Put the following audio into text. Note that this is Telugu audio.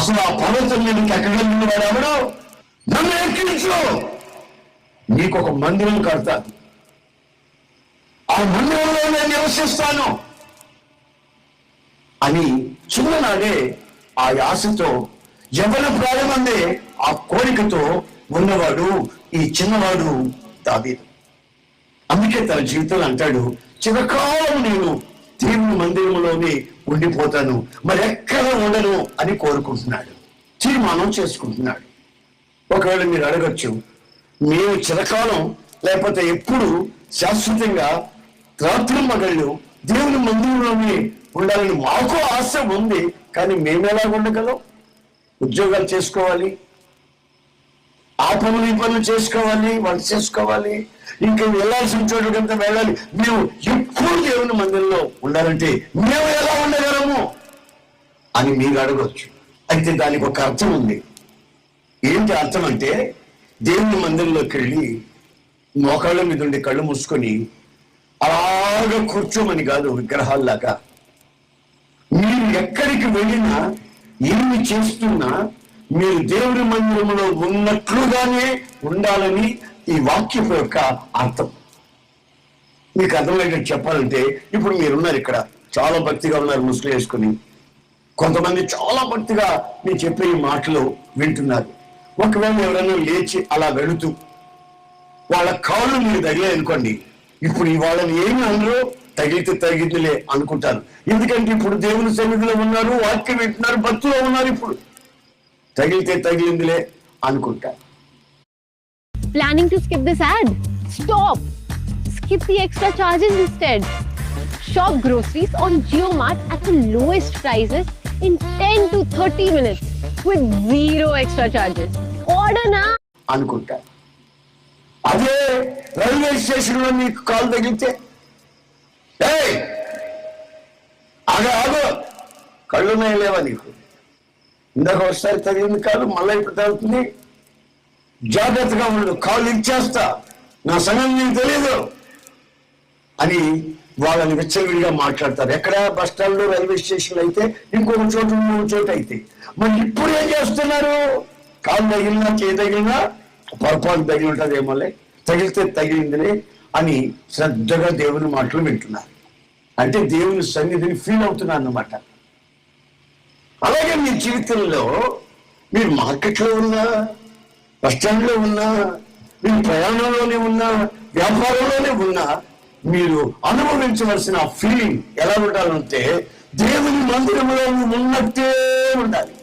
అసలు ఆ పర్వతం మీదకి ఎక్కగలిగిన వాడు ఎవడు? నన్ను ఎక్కించు, నీకు ఒక మందిరం కడతాను, ఆ మందిరంలో నేను నివసిస్తాను అని చిన్ననాడే ఆ ఆశతో, యవ్వన ప్రాయమందే ఆ కోరికతో ఉన్నవాడు ఈ చిన్నవాడు దావీదు. అందుకే తన జీవితంలో అంటాడు, చిరకాలం నేను దేవుని మందిరంలోనే ఉండిపోతాను, మరి ఎక్కడ ఉండను అని కోరుకుంటున్నాడు, తీర్మానం చేసుకుంటున్నాడు. ఒకవేళ మీరు అడగచ్చు, మేము చిరకాలం లేకపోతే ఎప్పుడు శాశ్వతంగా రాత్రి మగళ్ళు దేవుని మందిరంలోనే ఉండాలని మాకు ఆశ ఉంది, కానీ మేము ఎలా ఉండగలం? ఉద్యోగాలు చేసుకోవాలి, ఆ పనులు ఈ పనులు చేసుకోవాలి, వంట చేసుకోవాలి, ఇంకా వెళ్ళాల్సిన చోటుకంతా వెళ్ళాలి. మేము ఎప్పుడు దేవుని మందిరంలో ఉండాలంటే మేము ఎలా ఉండగలము అని మీరు అడగవచ్చు. అయితే దానికి ఒక అర్థం ఉంది. ఏంటి అర్థం అంటే, దేవుని మందిరంలోకి వెళ్ళి మోకాళ్ళ మీద ఉండి కళ్ళు మూసుకొని అలాగా కూర్చోమని కాదు, విగ్రహాల్లాగా. మీరు ఎక్కడికి వెళ్ళినా ఏమి చేస్తున్నా మీరు దేవుని మందిరంలో ఉన్నట్లుగానే ఉండాలని ఈ వాక్యం యొక్క అర్థం. మీకు అర్థమయ్యేటట్టు చెప్పాలంటే, ఇప్పుడు మీరున్నారు ఇక్కడ, చాలా భక్తిగా ఉన్నారు ముసుగులు వేసుకుని, కొంతమంది చాలా భక్తిగా నేను చెప్పే ఈ మాటలు వింటున్నారు. ఒకవేళ ఎవరైనా లేచి అలా వెళుతూ వాళ్ళ కాళ్ళు మీరు తగిలే అనుకోండి, ఇప్పుడు వాళ్ళని ఏమి అందరూ తగిలితే తగిలితులే అనుకుంటారు. ఎందుకంటే ఇప్పుడు దేవుని సన్నిధిలో ఉన్నారు, వాక్యం వింటున్నారు, భక్తిలో ఉన్నారు, ఇప్పుడు తగిలితే తగిలిందిలే అనుకుంటారు. Planning to skip this ad? Stop! Skip the extra charges instead. Shop groceries on JioMart at the lowest prices in 10 to 30 minutes with zero extra charges. Order now! అనుకుంటారు. అదే రైల్వే స్టేషన్ లో మీకు కాల్ తగిలితే, ఆగో కళ్ళు లేవా నీకు, ఇందాక ఒకసారి తగిలింది కాలు, మళ్ళీ ఇప్పుడు తగ్గుతుంది, జాగ్రత్తగా ఉండు, కాళ్ళు ఇచ్చేస్తా, నా సంగతి నీకు తెలియదు అని వాళ్ళని విచ్చలవిడిగా మాట్లాడతారు. ఎక్కడ? బస్ స్టాండ్ లో, రైల్వే స్టేషన్ అయితే, ఇంకొక చోటు అయితే. మరి ఇప్పుడు ఏం చేస్తున్నారు? కాలు తగిలినా, చేయి తగిలినా పొరపాటు తగిలి ఉంటుంది ఏమోలే, తగిలితే తగిలిందిలే అని శ్రద్ధగా దేవుని మాటలు వింటున్నారు. అంటే దేవుని సన్నిధిని ఫీల్ అవుతున్నారు అన్నమాట. అలాగే మీ జీవితంలో మీరు మార్కెట్లో ఉన్నా, బస్ స్టాండ్లో ఉన్నా, మీరు ప్రయాణంలోనే ఉన్నా, వ్యాపారంలోనే ఉన్నా, మీరు అనుభవించవలసిన ఫీలింగ్ ఎలా ఉండాలంటే దేవుని మందిరంలో ఉన్నట్టే ఉండాలి.